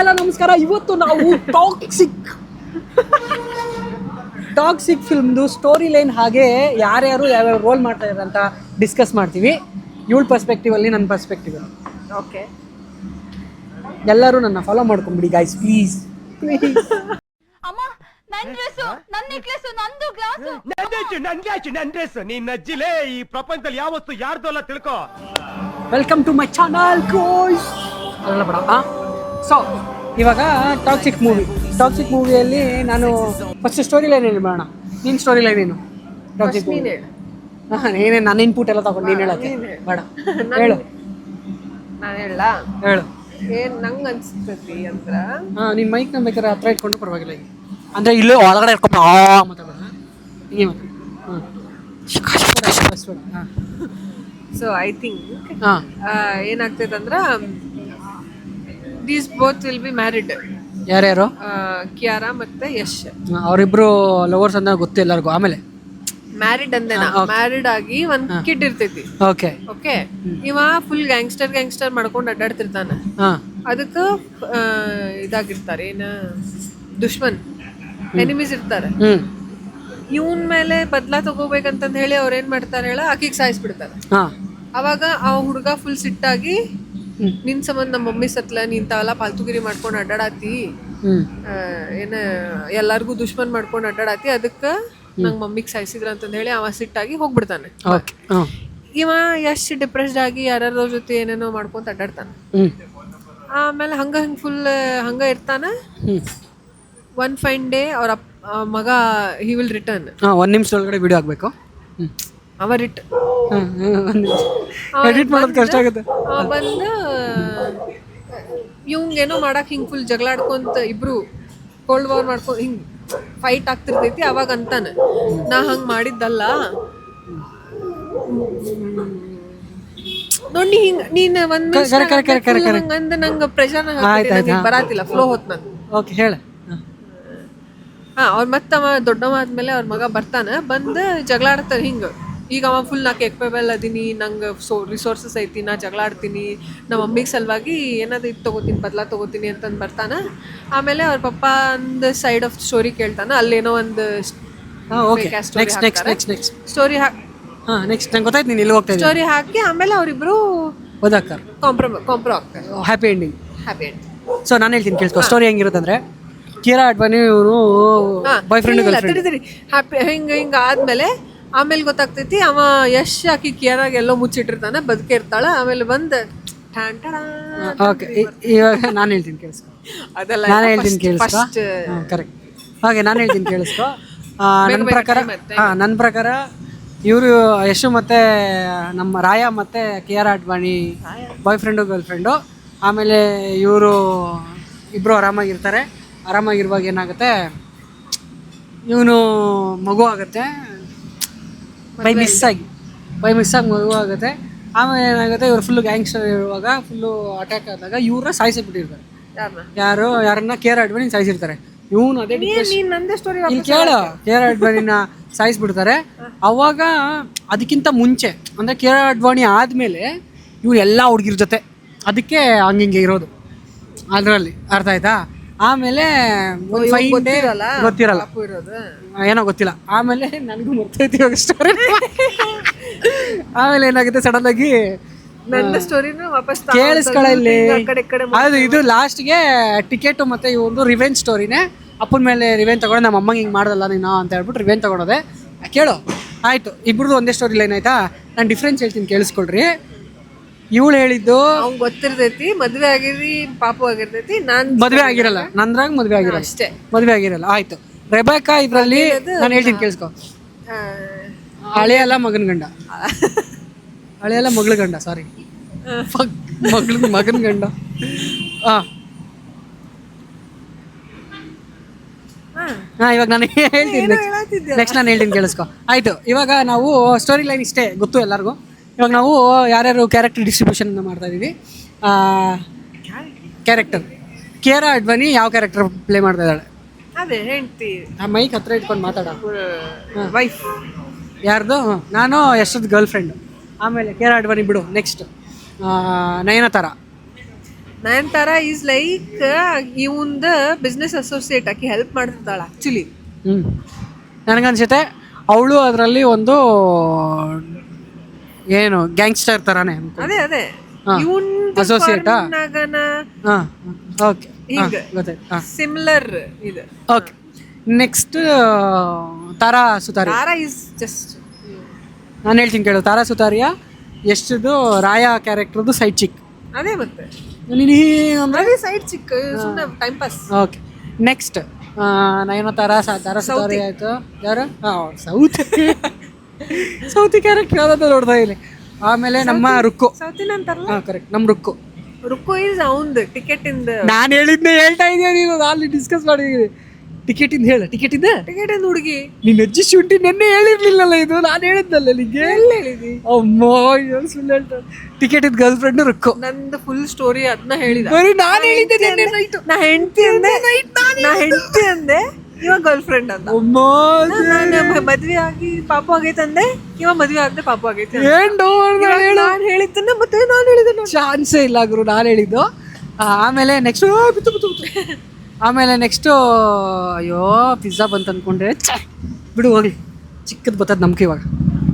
ಎಲ್ಲ ನಮಸ್ಕಾರ. ಇವತ್ತು ನಾವು ಟಾಕ್ಸಿಕ್ ಫಿಲ್ಮ್ದು ಸ್ಟೋರಿ ಲೈನ್ ಹಾಗೆ ಯಾರ್ಯಾರು ಯಾವ್ಯಾವ ರೋಲ್ ಮಾಡ್ತಾ ಇದ್ದಾರೆ ಅಂತ ಡಿಸ್ಕಸ್ ಮಾಡ್ತೀವಿ. ಇವಳ ಪರ್ಸ್ಪೆಕ್ಟಿವ್ ಅಲ್ಲಿ, ನನ್ನ ಪರ್ಸ್ಪೆಕ್ಟಿವ್ ಅಲ್ಲಿ. ಓಕೆ, ಎಲ್ಲರೂ ನನ್ನ ಫಾಲೋ ಮಾಡ್ಕೊಂಬಿಡಿ ಗೈಸ್, ಪ್ಲೀಸ್. ಅಮ್ಮ, ನನ್ನ ಡ್ರೆಸ್, ನನ್ನ ನೆಕ್ಲೆಸ್, ನಂದು ಗ್ಲಾಸ್. ನನ್ ಡ್ರೆಸ್ ನೀನ್ ನಜ್ಜಿಲೇ. ಈ ಪ್ರಪಂಚದಲ್ಲಿ ಯಾವ ವಸ್ತು ಯಾರ್ದು ಅಲ್ಲ ತಿಳ್ಕೊ. Welcome to my channel guys. ಅಲ್ಲ ಬೇಡ. ಸೊ ಇವಾಗ ಟಾಕ್ಸಿಕ್ ಮೂವಿಯಲ್ಲಿ ನಾನು ಫಸ್ಟ್ ಸ್ಟೋರಿ ಲೈನ್ ಏನು ಮಾಡೋಣ? ನೀನು ಸ್ಟೋರಿ ಲೈನ್ ಏನು? ಟಾಕ್ಸಿಕ್ ಮೂವಿ ಏನೇ ನನ್ನ ಇನ್ಪುಟ್ ಎಲ್ಲ ತಗೊಂಡು ನೀನು ಹೇಳಕ್ಕೆ ಬೇಡ, ಹೇಳು. ನಾನು ಹೇಳ ಹೇಳು. ಏನ್ ನಂಗೆ ಅನ್ಸ್ತತಿ ಅಂದ್ರ, ನಿನ್ನ ಮೈಕ್ ನಮ್ಮ ಬೇಕಾದ್ರೆ ಹತ್ರ ಇಟ್ಕೊಂಡು ಪರವಾಗಿಲ್ಲ. ಅಂದರೆ ಇಲ್ಲೇ ಒಳಗಡೆ ಇಟ್ಕೊಂಡು ಮಾತಾಡೋಣ, ಹಿಂಗೆ ಮಾತಾಡ. ಸೊ ಐ ಥಿಂಕ್ ಹಾಂ, ಏನಾಗ್ತೈತೆ ಅಂದ್ರ, these both will be married. ಯಾರ್ಯಾರು? ಕಿಯಾರಾ ಮತ್ತೆ ಯಶ್. ಅವರಿಬ್ರು ಲವರ್ಸ್ ಅಂತ ಗೊತ್ತು ಎಲ್ಲರಿಗೂ. ಆಮೇಲೆ ಮ್ಯಾರಿಡ್ ಅಂದೇನ, ಮ್ಯಾರಿಡ್ ಆಗಿ ಒಂದ್ ಕಿಡ್ ಇರ್ತೈತಿ. ಓಕೆ ಓಕೆ, ಇವ ಫುಲ್ ಗ್ಯಾಂಗ್ಸ್ಟರ್ ಮಾಡ್ಕೊಂಡು ಅಡ್ಡಾಡ್ತಿರ್ತಾನ. ಅದಕ್ಕ ಇದಾಗಿರ್ತಾರೆ, ಏನ ದುಶ್ಮನ್ ಎನಿಮೀಸ್ ಇರ್ತಾರೆ. ಇವನ್ ಮೇಲೆ ಬದ್ಲಾ ತಗೋಬೇಕಂತಂದ್ ಹೇಳಿ ಅವ್ರ ಏನ್ ಮಾಡ್ತಾರೆ ಹೇಳ, ಆಕಿಗ್ ಸಾಯಿಸ್ಬಿಡ್ತಾರೆ. ಅವಾಗ ಆ ಹುಡುಗ ಫುಲ್ ಸಿಟ್ಟಾಗಿ, ನಿನ್ ಸಂಬಂಧ ನಮ್ಮ ಮಮ್ಮಿ ಸತ್ಲ, ನೀನ್ ತಾವೆಲ್ಲ ಪಾಲ್ತುಗಿರಿ ಮಾಡ್ಕೊಂಡು ಅಡ್ಡಾಡತಿ, ಏನ ಎಲ್ಲಾರ್ಗು ದುಶ್ಮನ್ ಮಾಡ್ಕೊಂಡು ಅಡ್ಡಾಡತಿ, ಅದಕ್ಕ ನಂಗ್ ಮಮ್ಮಿಗ್ ಸಾಯಿಸಿದ್ರ ಅಂತಂದ್ ಹೇಳಿ ಅವ ಸಿಟ್ಟಾಗಿ ಹೋಗ್ಬಿಡ್ತಾನೆ. ಇವ ಎಷ್ಟು ಡಿಪ್ರೆಸ್ಡ್ ಆಗಿ ಯಾರ್ಯಾರ ಜೊತೆ ಏನೇನೋ ಮಾಡ್ಕೊಂತ ಅಡ್ಡಾಡ್ತಾನೆ. ಆಮೇಲೆ ಹಂಗ ಫುಲ್ ಹಂಗ ಇರ್ತಾನ. ಒನ್ ಫೈನ್ ಡೇ ಅವ್ರ ಮಗ ಹಿ ವಿಲ್ ರಿಟರ್ನ್. ಒಂದು ನಿಮಿಷ ಒಳಗಡೆ ವಿಡಿಯೋ ಆಗ್ಬೇಕು. ಅವ ಎಡಿಟ್ ಮಾಡೋದು ಕಷ್ಟ ಆಗುತ್ತೆ. ಬಂದು ಇವಂಗೇನೋ ಮಾಡಕ್ ಹಿಂಗ್ ಫುಲ್ ಜಗಳಾಡ್ಕೊಂತ ಇಬ್ರು ಕೋಲ್ಡ್ ವಾರ್ ಮಾಡ್ಕೊಂಡ್ ಹಿಂಗ್ ಫೈಟ್ ಆಗ್ತಿರ್ತೈತಿ. ಅವಾಗ ಅಂತಾನ, ನಾ ಹಂಗ್ ಮಾಡಿದ್ದಲ್ಲ ನೋಡಿ, ಹಿಂಗ್ ನೀನ್ ಒಂದ್ ಹಂಗಂದ ನಂಗ ಪ್ರೆಷರ್ ಬರಾತಿಲ್ಲ, ಫ್ಲೋ ಹೋತ್ ನನ್. ಓಕೆ, ಹೇಳ. ಅವ್ರ ಮತ್ತವ ದೊಡ್ಡವ ಆದ್ಮೇಲೆ ಅವ್ರ ಮಗ ಬರ್ತಾನ. ಬಂದು ಜಗಳ ಆಡ್ತಾರೆ ಹಿಂಗ. ಈಗ ಅವ ಫುಲ್ ನಾ ಕೇಪಬಲ್ ಅದೀನಿ, ನಂಗೆ ರಿಸೋರ್ಸಸ್ ಐತಿ, ನಾ ಜಗಳ ಆಡ್ತೀನಿ, ನಮ್ಮ ಮಮ್ಮಿಗೆ ಸಲುವಾಗಿ ಏನಾದ್ರು ಇದು ತೊಗೋತೀನಿ, ಬದಲಾ ತೊಗೋತೀನಿ ಅಂತಂದು ಬರ್ತಾನ. ಆಮೇಲೆ ಅವ್ರ ಪಪ್ಪ ಒಂದು ಸೈಡ್ ಆಫ್ ಸ್ಟೋರಿ ಕೇಳ್ತಾನ. ಅಲ್ಲೇನೋ ಒಂದು ಸ್ಟೋರಿ ಸ್ಟೋರಿ ಹಾಕಿ ಆಮೇಲೆ ಅವರಿಬ್ರು ಕಾಂಪ್ರೋ ಆಗ್ತಾರೆ. Happy ending. ಸೊ ನಾನು ಹೇಳ್ತೀನಿ ಕೇಳಿಸ್ಕೊ. ಸ್ಟೋರಿ ಹೆಂಗಿರುತ್ತಂದ್ರೆ, ಕಿಯಾರಾ ಅಡ್ವಾನಿ ಇವರು ಬಾಯ್ ಫ್ರೆಂಡ್ ಹ್ಯಾಪಿ ಹಿಂಗ ಆದ್ಮೇಲೆ ಆಮೇಲೆ ಗೊತ್ತಾಗ್ತೈತಿ ಅವ ಯಶ್ ಆಕಿ ಕಿಯಾರಾಗ ಎಲ್ಲೋ ಮುಚ್ಚಿಟ್ಟಿರ್ತಾನೆ, ಬದುಕೆ ಇರ್ತಾಳ. ಆಮೇಲೆ ಬಂದ್ ಓಕೆ, ಇವಾಗ ನಾನು ಹೇಳ್ತೀನಿ ಕೇಳಿಸ್ಕೊ. ಅದೆಲ್ಲ ನಾನು ಹೇಳ್ತೀನಿ ಕೇಳಿಸ್ಕೊ. ಕರೆಕ್ಟ್. ಹಾಗೆ ನಾನು ಹೇಳ್ತೀನಿ ಕೇಳಿಸ್ಕೊ. ನನ್ನ ಪ್ರಕಾರ ಇವರು ಯಶು ಮತ್ತೆ ನಮ್ಮ ರಾಯ ಮತ್ತೆ ಕಿಯಾರಾ ಅಡ್ವಾಣಿ ಬಾಯ್ ಫ್ರೆಂಡು ಗರ್ಲ್ ಫ್ರೆಂಡು. ಆಮೇಲೆ ಇವರು ಇಬ್ಬರು ಆರಾಮಾಗಿರ್ತಾರೆ. ಆರಾಮಾಗಿರುವಾಗ ಏನಾಗುತ್ತೆ, ಇವನು ಮಗು ಆಗುತ್ತೆ, ಬೈ ಮಿಸ್ ಆಗಿ ಮಗು ಆಗುತ್ತೆ. ಆಮೇಲೆ ಏನಾಗುತ್ತೆ, ಇವರು ಫುಲ್ಲು ಗ್ಯಾಂಗ್ಸ್ಟರ್ ಇರುವಾಗ ಫುಲ್ಲು ಅಟ್ಯಾಕ್ ಆದಾಗ ಇವ್ರನ್ನ ಸಾಯಿಸಿಬಿಟ್ಟಿರ್ತಾರೆ. ಯಾರನ್ನ ಕಿಯಾರಾ ಅಡ್ವಾಣಿ ಸಾಯಿಸಿರ್ತಾರೆ. ಇವನು ಅದೇ ಇಲ್ಲಿ ಕೇಳು, ಕಿಯಾರಾ ಅಡ್ವಾಣಿನ ಸಾಯಿಸ್ಬಿಡ್ತಾರೆ. ಅವಾಗ ಅದಕ್ಕಿಂತ ಮುಂಚೆ ಅಂದರೆ ಕಿಯಾರಾ ಅಡ್ವಾಣಿ ಆದಮೇಲೆ ಇವ್ರು ಎಲ್ಲ ಹುಡುಗಿರ ಜೊತೆ, ಅದಕ್ಕೆ ಹಂಗಿಂಗೆ ಇರೋದು ಅದರಲ್ಲಿ, ಅರ್ಥ ಆಯ್ತಾ? ಆಮೇಲೆ ಗೊತ್ತಿರಲ್ಲ, ಏನೋ ಗೊತ್ತಿಲ್ಲ. ಆಮೇಲೆ ನನಗೂ ಮರ್ತೈತಿ ಇವಾಗ ಸ್ಟೋರಿ. ಆಮೇಲೆ ಏನಾಗುತ್ತೆ, ಸಡನ್ ಆಗಿ ಕೇಳಿಸ್ಕೊಳ್ಳಿ. ಅದು ಇದು ಲಾಸ್ಟ್ಗೆ ಟಿಕೆಟು ಮತ್ತು ಈ ಒಂದು ರಿವೆಂಜ್ ಸ್ಟೋರಿನೇ. ಅಪ್ಪನ ಮೇಲೆ ರಿವೆಂಜ್ ತಗೊಂಡು, ನಮ್ಮ ಅಮ್ಮಂಗೆ ಹಿಂಗೆ ಮಾಡ್ದಲ್ಲ ನೀನು ಅಂತ ಹೇಳ್ಬಿಟ್ಟು ರಿವೆಂಜ್ ತಗೊಳೋದೆ. ಕೇಳು, ಆಯಿತು, ಇಬ್ರದ್ದು ಒಂದೇ ಸ್ಟೋರಿ ಲೈನ್ ಆಯಿತಾ? ನಾನು ಡಿಫ್ರೆನ್ಸ್ ಹೇಳ್ತೀನಿ ಕೇಳಿಸ್ಕೊಳ್ರಿ. ಇವಳು ಹೇಳಿದ್ದು ಗೊತ್ತಿರ್ತೈತಿ, ಮದ್ವೆ ಆಗಿರಿ, ಪಾಪು ಆಗಿರ್ತೈತಿ. ನಾನು ಮದುವೆ ಆಗಿರಲ್ಲ, ನಂದ್ರಾಗ ಮದುವೆ ಆಗಿರಲ್ಲ ಅಷ್ಟೇ, ಮದುವೆ ಆಗಿರಲ್ಲ. ಆಯ್ತು, ರೆಬೆಕಾ ಇದರಲ್ಲಿ ನಾನು ಹೇಳ್ತೀನಿ ಕೇಳಿಸ್ಕೊ. ಹಳೆಯಲ್ಲ ಮಗನ ಗಂಡ, ಹಳೆಯಲ್ಲ ಮಗಳ ಗಂಡ, ಸಾರಿ ಮಗನ ಗಂಡ. ಇವಾಗ ನಾನು ಹೇಳ್ತೀನಿ, ನೆಕ್ಸ್ಟ್ ನಾನು ಹೇಳ್ತೀನಿ ಕೇಳಿಸ್ಕೊ. ಆಯಿತು, ಇವಾಗ ನಾವು ಸ್ಟೋರಿ ಲೈನ್ ಇಷ್ಟೇ ಗೊತ್ತು ಎಲ್ಲರಿಗೂ. ಇವಾಗ ನಾವು ಯಾರ್ಯಾರು ಕ್ಯಾರೆಕ್ಟರ್ ಡಿಸ್ಟ್ರಿಬ್ಯೂಷನ್ ಮಾಡ್ತಾ ಇದ್ದೀವಿ. ಕ್ಯಾರೆಕ್ಟರ್ ಕಿಯಾರಾ ಅಡ್ವಾಣಿ ಯಾವ ಕ್ಯಾರೆಕ್ಟರ್ ಪ್ಲೇ ಮಾಡ್ತಾ ಇದ್ದಾಳೆ? ಅದೇ ಹೆಂಡ್ತಿ. ಆ ಮೈಕ್ ಹತ್ರ ಇಟ್ಕೊಂಡು ಮಾತಾಡ. ವೈಫ್ ಯಾರ್ದು? ನಾನು ಯಶದ್ ಗರ್ಲ್ ಫ್ರೆಂಡ್. ಆಮೇಲೆ ಕಿಯಾರಾ ಅಡ್ವಾಣಿ ಬಿಡು. Next Nayanthara. Nayanthara is like ಇವಂದ ಬಿಸ್ನೆಸ್ ಅಸೋಸಿಯೇಟ್ ಆಕಿ ಹೆಲ್ಪ್ ಮಾಡ್ತಿರ್ತಾಳ ಆಕ್ಚುಲಿ. ನನಗನ್ಸುತ್ತೆ ಅವಳು ಅದರಲ್ಲಿ ಒಂದು ಏನು ಗ್ಯಾಂಗ್ಸ್ಟರ್ ಥರನೇ ಅದೇ ಅದೇ ಹಾ. ಇವನ್ Associate ಆ? ಹಾಂ ಓಕೆ ಹಿಂಗ ಗೊತ್ತಾಯ್ತು ಹಾಂ ಸಿಮಿಲರ್ ಇದು. Okay next Tara Sutaria. Tara is just ನಾನು ಹೇಳ್ತೀನಿ ಕೇಳು, ತಾರಾ ಸುತಾರಿಯ ಎಷ್ಟದು ರಾಯ ಕ್ಯಾರೆಕ್ಟರ್ದು ಸೈಡ್ ಚಿಕ್. ಅದೇ ಮತ್ತೆ ನೀನು ಅಂದರೆ ಅದೇ ಸೈಡ್ ಚಿಕ್ಕ ಸುಮ್ಮನೆ time pass. Okay next Nayanthara Tara Sutaria ಆಯಿತು. ಯಾರು ಸೌತಿ ಕ್ಯಾರೆಕ್ಟರ್ ಯಾವುದಾದ್ರು ನೋಡ್ತಾ ಇಲ್ಲಿ. ಆಮೇಲೆ ನಮ್ಮ ರುಕ್ಕು. ಸೌತಿನ ಅಂತಾರಲ್ಲ, ಹಾಂ ಕರೆಕ್ಟ್, ನಮ್ಮ ರುಕ್ಕು. ರುಕ್ಕು ಇಸ್ ಅವಂದ್ ಟಿಕೆಟ್ ಇಂದ. ನಾನು ಹೇಳಿದ್ದೆ ಹೇಳ್ತಾ ಇದೆಯಾ ನೀನು, ಅಲ್ಲಿ ಡಿಸ್ಕಸ್ ಮಾಡಿದ್ದೀನಿ. ಟಿಕೆಟ್ ಇಂದ ಹೇಳ, ಟಿಕೆಟ್ ಇಂದ ಹುಡುಗಿ ನಿನ್ನ ಅಜ್ಜಿ ಶುಂಠಿ ನೆನ್ನೆ ಹೇಳಿರ್ಲಿಲ್ಲಲ್ಲ, ಇದು ನಾನು ಹೇಳಿದ್ದಲ್ಲ ನಿಂಗೆ. ಎಲ್ಲಿ ಹೇಳಿದಿ? ಅಮ್ಮೋ ಸುಳ್ಳು ಹೇಳ್ತಾರೆ. ಟಿಕೆಟ್ ಇದ್ ಗರ್ಲ್ ಫ್ರೆಂಡ್ ರುಕ್ಕು. ನಂದು ಫುಲ್ ಸ್ಟೋರಿ ಅದನ್ನ ಹೇಳಿದ. ಬರೀ ನಾನು ಹೇಳಿದ್ದೆ ನೆನ್ನೆ ನೈಟ್. ನಾ ಹೆಂಡತಿ ಅಂದೆ ಇವಾಗ ಗರ್ಲ್ ಫ್ರೆಂಡ್ ಅಂತ. ಅಮ್ಮೋ ನಾನು ಮದ್ವೆ ಆಗಿ ಪಾಪು ಆಗೈತೆ ಅಂದೆ, ಇವಾಗ ಮದ್ವೆ ಆಗದೆ ಪಾಪು ಆಗೈತೆ. ನಾನು ಹೇಳಿದ್ದನ್ನ ಮತ್ತೆ ನಾನು ಹೇಳಿದ್ದೆ. ಚಾನ್ಸೇ ಇಲ್ಲ ಗುರು, ನಾನು ಹೇಳಿದ್ದು. ಆಮೇಲೆ ನೆಕ್ಸ್ಟ್ ಆಮೇಲೆ ನೆಕ್ಸ್ಟು ಅಯ್ಯೋ ಪಿಜ್ಜಾ ಬಂತು ಅಂದ್ಕೊಂಡ್ರೆ ಬಿಡು ಹೋಗ್ಲಿ, ಚಿಕ್ಕದು ಬರ್ತದೆ ನಮ್ಗೆ ಇವಾಗ.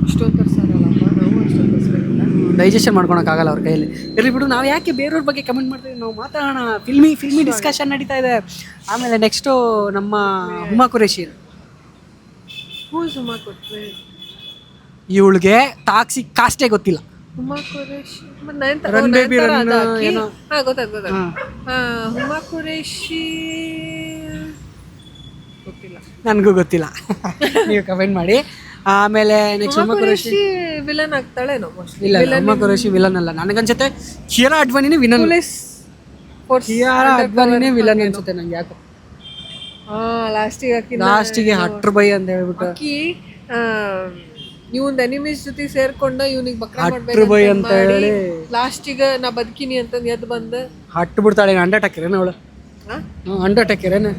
ಇಷ್ಟೊಂದು ತರ್ಸಾರಲ್ಲಪ್ಪ, ನಾವು ಅಷ್ಟೊಂದು ತರ್ಸಬೇಕಿಲ್ಲ. ಡೈಜೆಷನ್ ಮಾಡ್ಕೊಳಕ್ಕಾಗಲ್ಲ ಅವ್ರ ಕೈಯಲ್ಲಿ. ಇರಲಿ ಬಿಡು, ನಾವು ಯಾಕೆ ಬೇರೆಯವ್ರ ಬಗ್ಗೆ ಕಮೆಂಟ್ ಮಾಡ್ತೀವಿ, ನಾವು ಮಾತಾಡೋಣ. ಫಿಲ್ಮಿ ಡಿಸ್ಕಷನ್ ನಡೀತಾ ಇದೆ. ಆಮೇಲೆ ನೆಕ್ಸ್ಟು ನಮ್ಮ ಹುಮಾ ಕುರೇಶಿ. ಸುಮಾ ಕೊಟ್ರೆ ಇವಳಿಗೆ ಟಾಕ್ಸಿಕ್ ಕಾಸ್ಟೇ ಗೊತ್ತಿಲ್ಲ. Huma Qureshi run baby run ಏನೋ. ಗೊತ್ತಾಯ್ತು. ಹುಮಾ ಕುರೇಶಿ ಗೊತ್ತಿಲ್ಲ, ನನಗೂ ಗೊತ್ತಿಲ್ಲ. ನೀವು ಕಮೆಂಟ್ ಮಾಡಿ. ಆಮೇಲೆ next Huma Qureshi villain ಆಗ್ತಾಳೇನೋ mostly. ಇಲ್ಲ, ಹುಮಾ ಕುರೇಶಿ ವಿಲನ್ ಅಲ್ಲ. ನನಗನ್ಸುತ್ತೆ ಕಿಯಾರಾ ಅಡ್ವಾಣಿನೇ ವಿಲನ್. ಕಿಯಾರಾ ಅಡ್ವಾಣಿನೇ ವಿಲನ್ ಅನ್ಸುತ್ತೆ ನಂಗೆ ಯಾಕೋ. ಲಾಸ್ಟಿಗೆ ಹಟ್ರ್ ಬೈ ಅಂತ ಹೇಳ್ಬಿಟ್ಟು ಆಕಿ ಇವಂದ ಎನಿಮೀಸ್ ಜೊತೆ ಸೇರ್ಕೊಂಡ ಇವನಿಗೆ ಬಕ್ರ ಹಟ್ರ್ ಬೈ ಅಂತ ಹೇಳಿ ಲಾಸ್ಟಿಗೆ ನಾ ಬದುಕಿನಿ ಅಂತಂದು ಎದ್ದು ಬಂದ ಹಟ್ಟು ಬಿಡ್ತಾಳೆ. ಅಂಡರ್ಟೇಕರೇನ ಅವಳು? ಅಂಡರ್ಟೇಕರೇನ?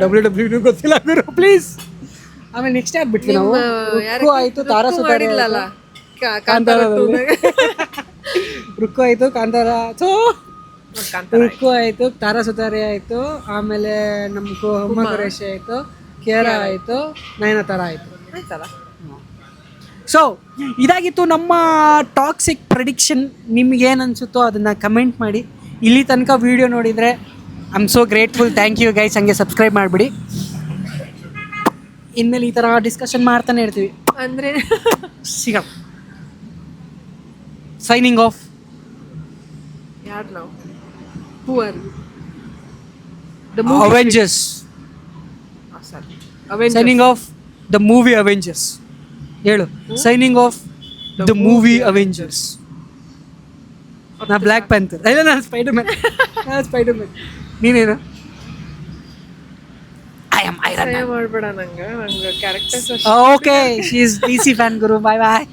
WWE ಗೊತ್ತಿಲ್ಲ ಗುರು ಪ್ಲೀಸ್. ಆಮೇಲೆ ನೆಕ್ಸ್ಟ್ ಯಾರು ಬಿಟ್ವಿ ನಾವು? ರುಕ್ಕು ಆಯ್ತು, ತಾರಾ ಸುತಾರಿ ಮಾಡಿಲ್ಲಲ್ಲ ರುಕ್ಕು ಆಯ್ತು, ಕಾಂತಾರ ರುಕ್ಕು ಆಯ್ತು, ತಾರಾ ಸುತಾರಿ ಆಯ್ತು. ಆಮೇಲೆ ನಮ್ಮ ಹುಮಾ ಕುರೇಶಿ ಆಯ್ತು, ಕಿಯಾರಾ ಆಯ್ತು, ನಯನತಾರ ಆಯ್ತು. ಆಯ್ತಲ್ಲ. ಸೊ ಇದಾಗಿತ್ತು ನಮ್ಮ ಟಾಕ್ಸಿಕ್ ಪ್ರೆಡಿಕ್ಷನ್. ನಿಮ್ಗೇನು ಅನಿಸುತ್ತೋ ಅದನ್ನು ಕಮೆಂಟ್ ಮಾಡಿ. ಇಲ್ಲಿ ತನಕ ವೀಡಿಯೋ ನೋಡಿದರೆ I am so grateful. Thank you guys. ಹಂಗೆ ಸಬ್ಸ್ಕ್ರೈಬ್ ಮಾಡಿಬಿಡಿ. ಇನ್ಮೇಲೆ ಈ ಥರ ಡಿಸ್ಕಷನ್ ಮಾಡ್ತಾನೆ ಇರ್ತೀವಿ. ಅಂದರೆ ಸಿಗೋಣ. Signing off. ಯಾರು ನಾವು? Who are Avengers. Signing off the movie Avengers. ಹೇಳು, signing off the movie Avengers. ನಾ ಬ್ಲ್ಯಾಕ್ ಪ್ಯಾಂಥರ್. ಇಲ್ಲ, ನಾನು ಸ್ಪೈಡರ್ ಮ್ಯಾನ್. ನೀನೇನು? I am iron man. ಮಾಡ್ಬೇಡ ನಂಗೆ characters. Okay, she is DC fan ಗುರು. ಬಾಯ್ ಬಾಯ್.